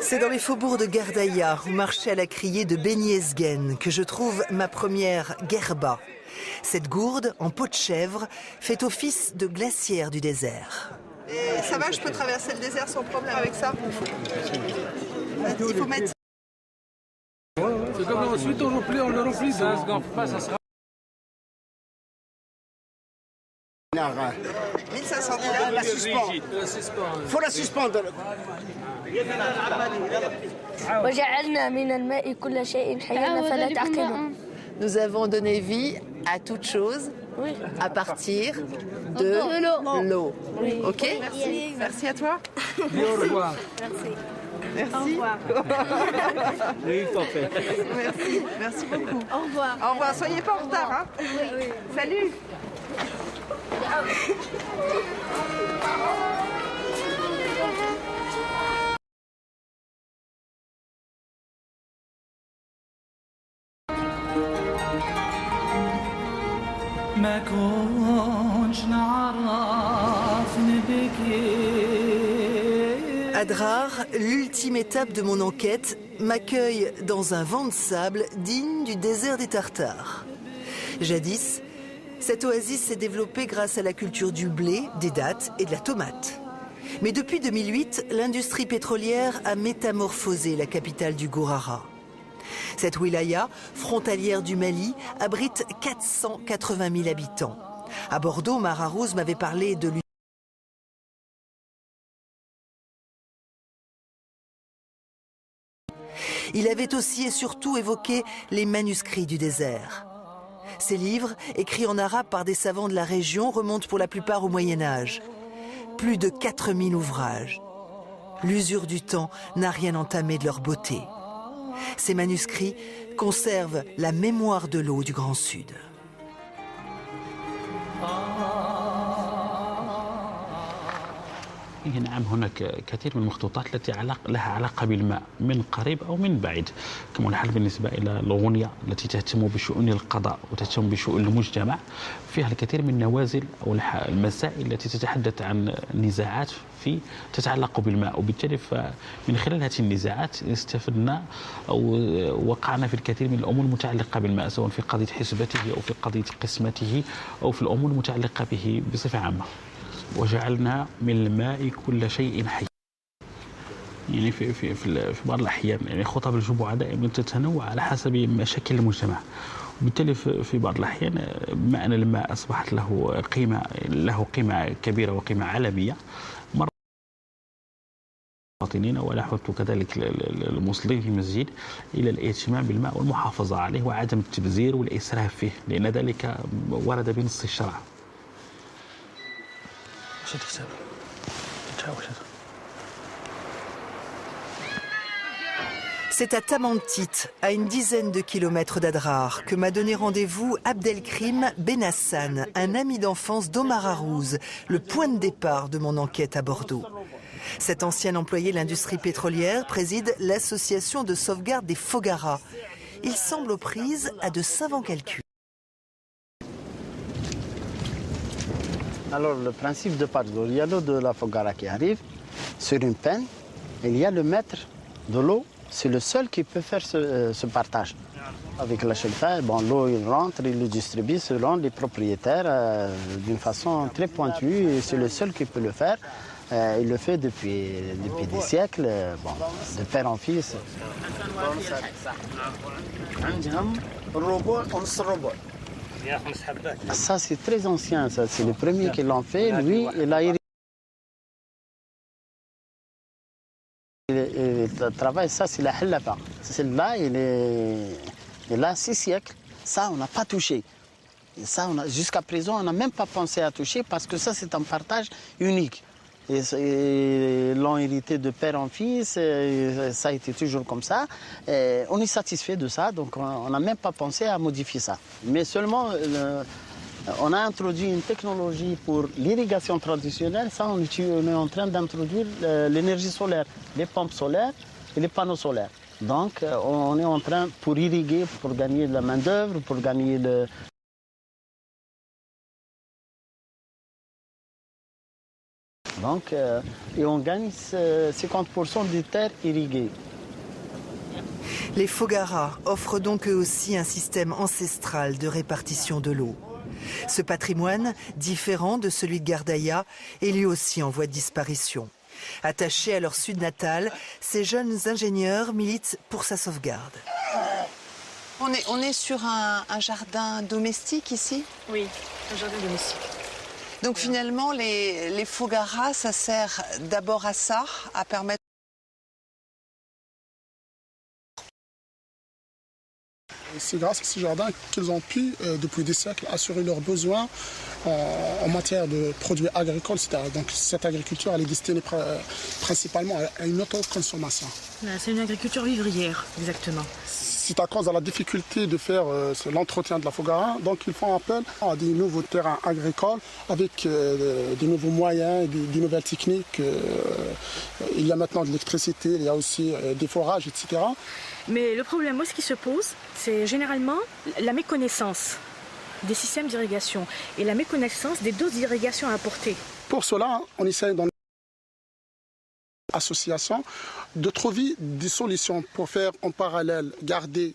C'est dans les faubourgs de Gardaïa, au marché à la criée de Beni Ezgen, que je trouve ma première gerba. Cette gourde, en peau de chèvre, fait office de glacière du désert. Et ça va, je peux traverser le désert sans problème avec ça? Il faut mettre... C'est comme ensuite on le remplit. Ça se gonfle pas, ça sera... 1500 la suspend. Faut la suspendre. Nous avons donné vie à toute chose à partir de l'eau. Oui. Ok? Merci. Merci à toi. Et au revoir. Merci. Merci. Au revoir. Oui, parfait. Merci. Merci beaucoup. Au revoir. Au revoir. Soyez pas en retard. Hein? Oui. Salut. ما كنش نعرفني بكي. Adrar, l'ultime étape de mon enquête, m'accueille dans un vent de sable digne du désert des Tartares. Jadis, cette oasis s'est développée grâce à la culture du blé, des dattes et de la tomate. Mais depuis 2008, l'industrie pétrolière a métamorphosé la capitale du Gourara. Cette wilaya, frontalière du Mali, abrite 480 000 habitants. À Bordeaux, Mararouz m'avait parlé de l'usine. Il avait aussi et surtout évoqué les manuscrits du désert. Ces livres, écrits en arabe par des savants de la région, remontent pour la plupart au Moyen-Âge. Plus de 4000 ouvrages. L'usure du temps n'a rien entamé de leur beauté. Ces manuscrits conservent la mémoire de l'eau du Grand Sud. نعم هناك كثير من المخطوطات التي لها علاقة بالماء من قريب أو من بعيد كما نحن بالنسبة إلى الأغنية التي تهتم بشؤون القضاء وتهتم بشؤون المجتمع فيها الكثير من النوازل أو المسائل التي تتحدث عن نزاعات تتعلق بالماء وبالتالي من خلال هذه النزاعات استفدنا أو وقعنا في الكثير من الأمور المتعلقة بالماء سواء في قضية حسبته أو في قضية قسمته أو في الأمور المتعلقة به بصفة عامة. وجعلنا من الماء كل شيء حي. يعني في بعض الأحيان يعني خطب الجمعة دائما تتنوع على حسب مشاكل المجتمع. وبالتالي في بعض الأحيان بما أن الماء أصبحت له قيمة كبيرة وقيمة عالمية مرة المواطنين ولاحظت كذلك المصلين في المسجد إلى الاهتمام بالماء والمحافظة عليه وعدم التبذير والإسراف فيه لأن ذلك ورد بنص الشرع. C'est à Tamantit, à une dizaine de kilomètres d'Adrar, que m'a donné rendez-vous Abdelkrim Benassan, un ami d'enfance d'Omar Harouz, le point de départ de mon enquête à Bordeaux. Cet ancien employé de l'industrie pétrolière préside l'association de sauvegarde des Fogaras. Il semble aux prises à de savants calculs. Alors le principe de parcours, il y a l'eau de la Fogara qui arrive sur une penne, et il y a le maître de l'eau, c'est le seul qui peut faire ce partage. Avec la chauffeur, bon, l'eau il rentre, il le distribue selon les propriétaires d'une façon très pointue, et c'est le seul qui peut le faire. Il le fait depuis des siècles, bon, de père en fils. Ça, c'est très ancien, ça. C'est le premier qui l'ont fait. Lui, il a il travaille, ça, c'est la hellaba. Celle-là, il a 6 siècles. Ça, on n'a pas touché. Ça, jusqu'à présent, on n'a même pas pensé à toucher parce que ça, c'est un partage unique. Et ils l'ont hérité de père en fils, et ça a été toujours comme ça. Et on est satisfait de ça, donc on n'a même pas pensé à modifier ça. Mais seulement, on a introduit une technologie pour l'irrigation traditionnelle. Ça, on est en train d'introduire l'énergie solaire, les pompes solaires et les panneaux solaires. Donc, on est en train, pour irriguer, pour gagner de la main-d'œuvre, pour gagner le... Donc, et on gagne 50% des terres irriguées. Les Fogaras offrent donc eux aussi un système ancestral de répartition de l'eau. Ce patrimoine, différent de celui de Gardaïa, est lui aussi en voie de disparition. Attachés à leur sud natal, ces jeunes ingénieurs militent pour sa sauvegarde. On est sur un jardin domestique ici? Oui, un jardin domestique. Donc finalement, les Fogaras, ça sert d'abord à ça, à permettre... C'est grâce à ces jardins qu'ils ont pu, depuis des siècles, assurer leurs besoins en matière de produits agricoles, etc. Donc cette agriculture, elle est destinée principalement à une autoconsommation. C'est une agriculture vivrière, exactement. C'est à cause de la difficulté de faire l'entretien de la Fogara, donc ils font appel à des nouveaux terrains agricoles avec des nouveaux moyens, des nouvelles techniques. Il y a maintenant de l'électricité, il y a aussi des forages, etc. Mais le problème, ce qui se pose, c'est généralement la méconnaissance des systèmes d'irrigation et la méconnaissance des doses d'irrigation à apporter. Pour cela, on essaie dans l'association de trouver des solutions pour faire en parallèle, garder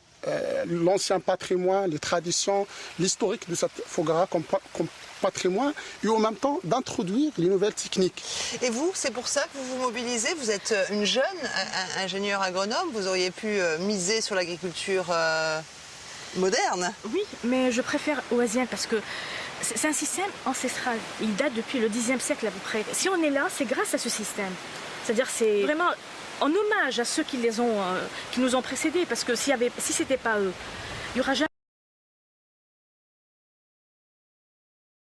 l'ancien patrimoine, les traditions, l'historique de cette Fogara comme patrimoine et en même temps d'introduire les nouvelles techniques. Et vous, c'est pour ça que vous vous mobilisez? Vous êtes une jeune ingénieure agronome, vous auriez pu miser sur l'agriculture moderne? Oui, mais je préfère Oasien parce que c'est un système ancestral. Il date depuis le Xe siècle à peu près. Si on est là, c'est grâce à ce système. C'est-à-dire c'est vraiment en hommage à ceux qui nous ont précédés, parce que si c'était pas eux, il n'y aura jamais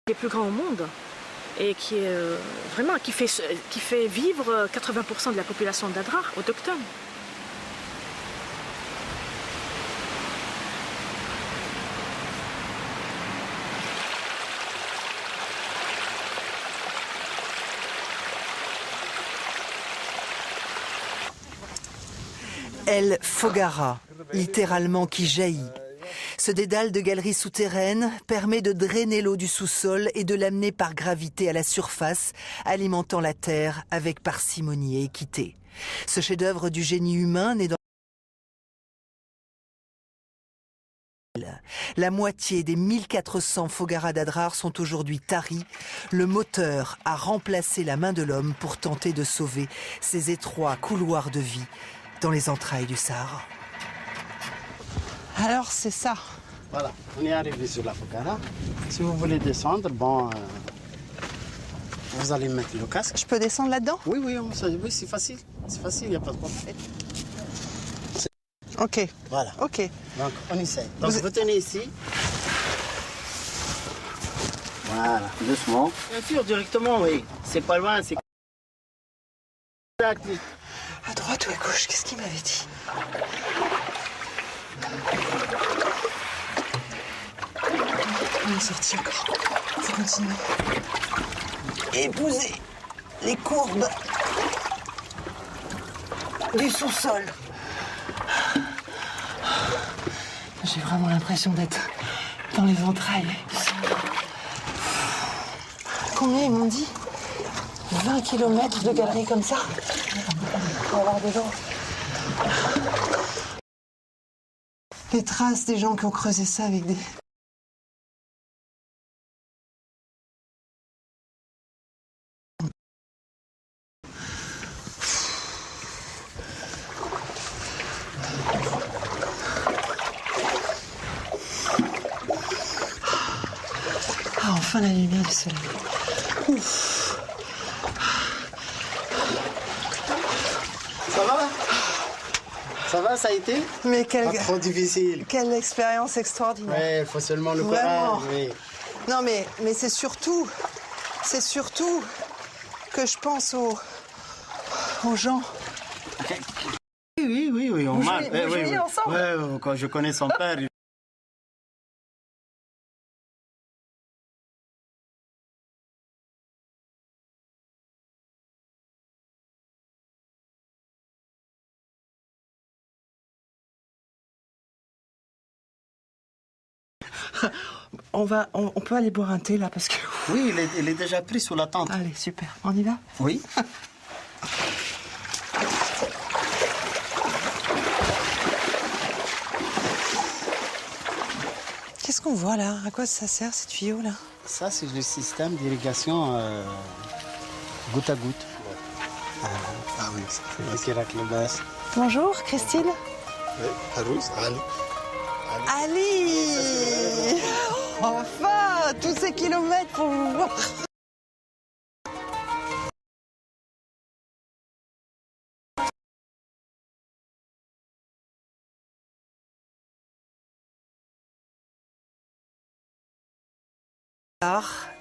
les plus grands au monde et qui fait vivre 80% de la population d'Adrar autochtone. El Fogara, littéralement qui jaillit. Ce dédale de galeries souterraines permet de drainer l'eau du sous-sol et de l'amener par gravité à la surface, alimentant la terre avec parcimonie et équité. Ce chef-d'œuvre du génie humain n'est dans la moitié des 1400 Fogaras d'Adrar sont aujourd'hui taris. Le moteur a remplacé la main de l'homme pour tenter de sauver ces étroits couloirs de vie dans les entrailles du Sahara. Alors c'est ça. Voilà, on est arrivé sur la Fogara. Si vous voulez descendre, vous allez mettre le casque. Je peux descendre là-dedans? Oui, c'est facile. C'est facile, il n'y a pas de problème. Ok. Voilà. Ok. Donc on essaie. Donc vous tenez ici. Voilà, doucement. Bien sûr, directement, oui. C'est pas loin, c'est... À droite ou à gauche? Qu'est-ce qu'il m'avait dit? On est sorti encore. Il faut continuer. Épouser les courbes du sous-sol. J'ai vraiment l'impression d'être dans les entrailles. Combien ils m'ont dit? 20 km de galerie comme ça pour avoir de l'eau. Les traces des gens qui ont creusé ça avec des... enfin la lumière du soleil. Ouf. Ça va? Ça va, ça a été? Mais quelle... Pas trop difficile. Quelle expérience extraordinaire. Ouais, il faut seulement le Vraiment. courage. Oui. Non, mais c'est surtout que je pense aux gens. Oui, on Vous marche. jouiez ensemble? Ouais, quand je connais son père. On peut aller boire un thé là parce que... Oui, il est déjà pris sous la tente. Allez, super. On y va? Oui. Qu'est-ce qu'on voit là? À quoi ça sert ces tuyaux là? Ça, c'est le système d'irrigation goutte à goutte. Ah oui, c'est le basse. Bonjour, Christine. Oui, Harouz, Ali. Ali! Enfin, tous ces kilomètres pour vous voir.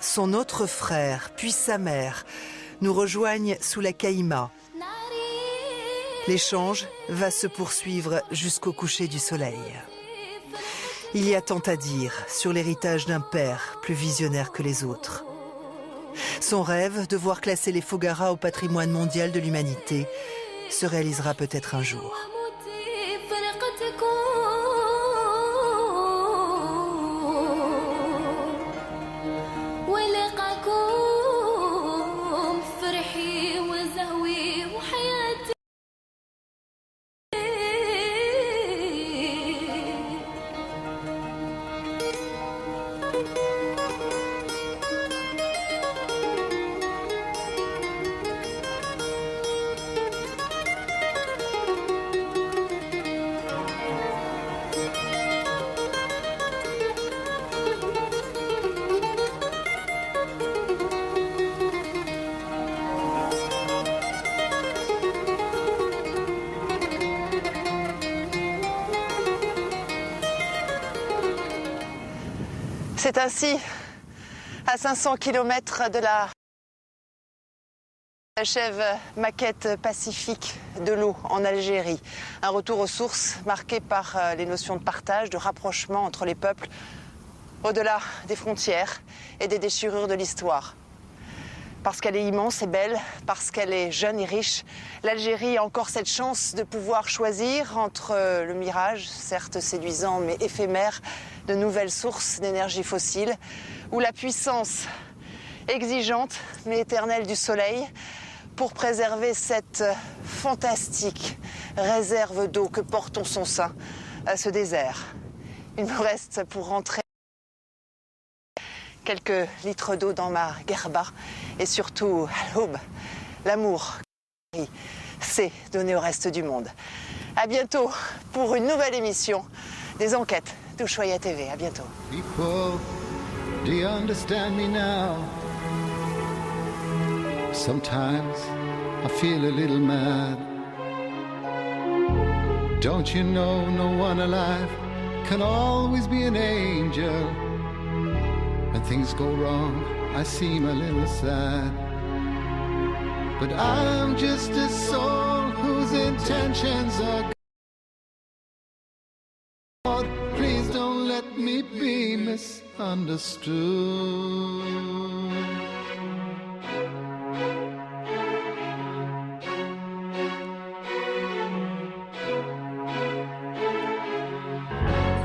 Son autre frère, puis sa mère, nous rejoignent sous la Caïma. L'échange va se poursuivre jusqu'au coucher du soleil. Il y a tant à dire sur l'héritage d'un père plus visionnaire que les autres. Son rêve de voir classer les Foggara au patrimoine mondial de l'humanité se réalisera peut-être un jour. C'est ainsi, à 500 km de la achève maquette pacifique de l'eau en Algérie. Un retour aux sources marqué par les notions de partage, de rapprochement entre les peuples, au-delà des frontières et des déchirures de l'histoire. Parce qu'elle est immense et belle, parce qu'elle est jeune et riche, l'Algérie a encore cette chance de pouvoir choisir entre le mirage, certes séduisant mais éphémère, de nouvelles sources d'énergie fossile, ou la puissance exigeante mais éternelle du soleil pour préserver cette fantastique réserve d'eau que porte en son sein à ce désert. Il me reste pour rentrer quelques litres d'eau dans ma gerba et surtout à l'aube, l'amour c'est donné au reste du monde. À bientôt pour une nouvelle émission des enquêtes d'Ushuaïa TV. À bientôt. People, do you understand me now? Sometimes I feel a little mad. Don't you know no one alive can always be an angel? When things go wrong, I seem a little sad. But I'm just a soul whose intentions are good. Lord, please don't let me be misunderstood.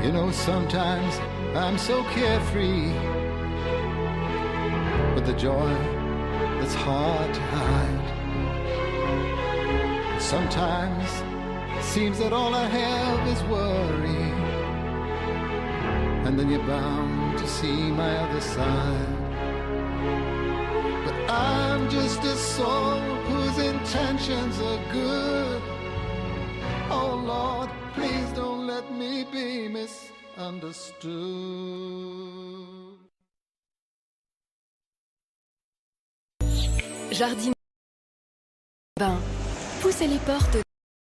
You know, sometimes I'm so carefree, but the joy that's hard to hide. Sometimes it seems that all I have is worry, and then you're bound to see my other side. But I'm just a soul whose intentions are good. Oh Lord, please don't let me be misunderstood. jardiner, bain. Poussez les portes